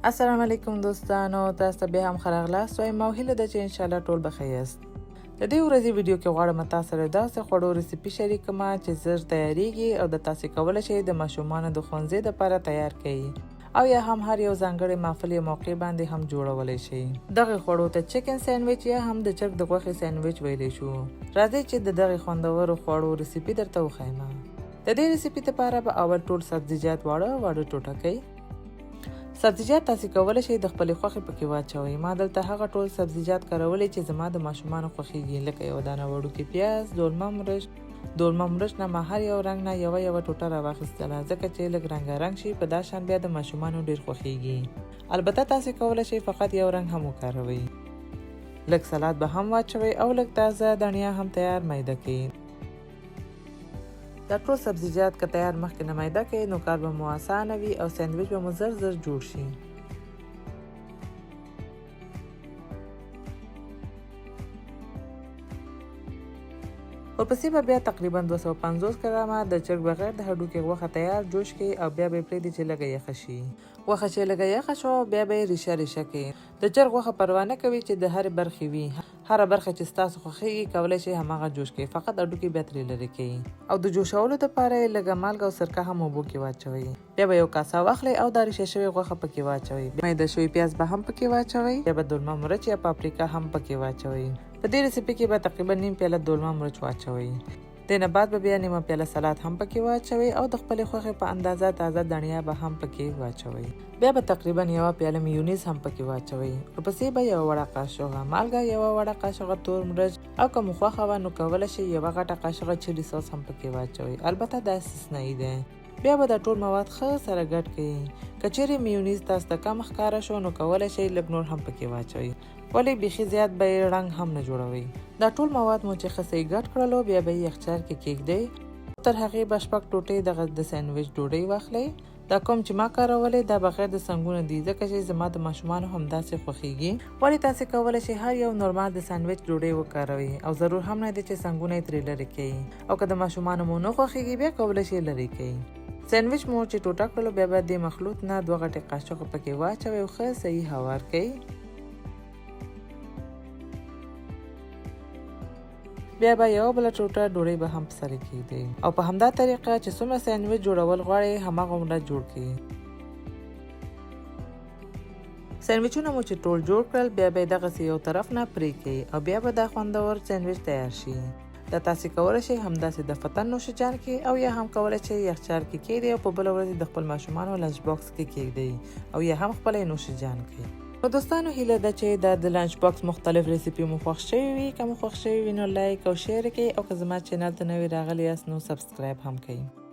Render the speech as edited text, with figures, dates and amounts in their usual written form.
السلام علیکم دوستانو، تاسو ته بیا هم ښه راغلاست وایم او هیله ده چې انشاءالله ټول به ښه یاست. د دې ورځې ویډیو کې غواړم تاسو سره داسې خوړو ریسیپي شریک کړم چې ژر تیاریږي او د تاسو کولی شئ د ماشومانو د ښوونځي دپاره تیار کړئ او یا هم هر یو ځانګړې محفل یا موقع باندې هم جوړولی شئ. دغې خوړو ته چکن سینډویچ یا هم د چرګ د غوښې سینډویچ ویلی شو. راځئ چې د دغې خوندورو خوړو ریسیپي درته وښیم. د دې ریسیپي دپاره به اول ټول سبزیجات واړه ټوټه کړئ. سبزیجات تاسو کولی شئ د خپلې خوښې پکې واچوئ. ما دلته هغه ټول سبزیجات کارولی چې زما د ماشومانو خوښیږي، لکه یو دانه وړوکی پیاز، دولمه مرچ نه ما هر یو رنګ نه یوه ټوټه راواخیستله، ځکه چې لږ رنګارنګ شي، په دا شان بیا د ماشومانو ډېر خوښیږي. البته تاسو کولی شئ فقط یو رنګ هم وکاروئ. لږ سلاد به هم واچوئ او لږ تازه دڼیا هم تیار میده کړئ. دا ټول سبزیجات که تیار مخکې نه میده کړئ نو کار به مو اسانه وي او سینډویچ به مو زر جوړ شي. ورپسې به بیا تقریبا 250 ګرامه د چرګ بغیر د هډوکي غوښه تیار جوش کړئ او بیا به یې پرېږدئ چې لږه یخه شي. غوښه چې لږه یخه شوه بیا به یې ریشه کړئ. د چرګ غوښه پروا نه کوي چې د هرې برخې وي، هره برخه چې ستاسو خوښیږي کولی شئ هماغه جوش کړئ، فقط هډوکي بیا ترې لرې کړئ. او د جوشولو دپاره یې لږه مالګه او سرکه هم اوبو کې واچوئ. بیا به یو کاسه واخلئ او دا ریشه شوې غوښه پکې واچوئ. میده شوي پیاز به هم پکې واچوئ. بیا به دولمه مرچ یا پاپریکا هم پکې واچوئ. په دې ریسیپي کې به تقریبا نیم پیاله دولمه مرچ واچوئ. د نه بعد به بیا نیمه پیاله سلاد هم پکې واچوئ او د خپلې خوښې په اندازه تازه دڼیا به هم پکې واچوئ. بیا به تقریبا یوه پیاله میونیز هم پکې واچوئ. ورپسې به یوه وړه قاشوغه مالګه، یوه وړه قاشوغه تور مرچ او که مو خوښه وه نو کولی شئ یوه غټه قاشوغه چیلي ساس هم پکې واچوئ. البته دا استثنایي دی. بیا به دا ټول مواد ښه سره ګډ کړئ. که چیرې میونیز تاسو ته کم ښکاره شو نو کولی شئ لږ نور هم پکې واچوئ، ولې بیخي زیات به یې رنګ هم نه جوړوئ. دا ټول مواد مو چې ښه صحیح ګډ کړلو بیا به یې یخچال کې کیږدئ. تر هغې به 6 ټوټې دغه د سینډویچ ډوډۍ واخلئ. دا کوم چې ما کارولی دا بغیر د څنګونه دي، ځکه چې زما د ماشومانو همداسې خوښیږي. ولې تاسې کولی شئ هر یو نورمال د سینډویچ ډوډۍ وکاروئ او ضرور هم نه دی چې څنګونه یې ترې لرې کړئ. او که د ماشومانو مو نه خوښیږي بیا کولی شئ لرې کړئ. سینډویچ مو چې ټوټه کړلو بیا به دې مخلوط نه 2 غټې قاشوغې پکې واچوئ او ښه صحیح هوار کړئ. بیا به یوه بله ټوټه ډوډۍ به هم په سر کېږدئ او په همدا طریقه چې څومره سینډویچ جوړول غواړئ هماغومره جوړ کړئ. سینډویچونه مو چې ټول جوړ کړل بیا به یې دغسې یو طرف نه پرې کړئ او بیا به دا خوندور سینډویچ تیار شي. دا تاسې کولی شئ همداسې د فتن نوشجان کې او یا هم کولی شئ یخچال کې کېږدئ او په بله ورځ د خپل ماشومانو لنچ باکس کې کېږدئ او یا هم خپله یې نوشجان کړئ. نو دوستانو هیله ده چې دا د لنچ باکس مختلف ریسیپي مو خوښ شوي وي. که مو خوښ شوي وي نو لایک او شیر کړئ او که زما چینل ته نوي راغلي یاست نو سبسکرایب هم کړئ.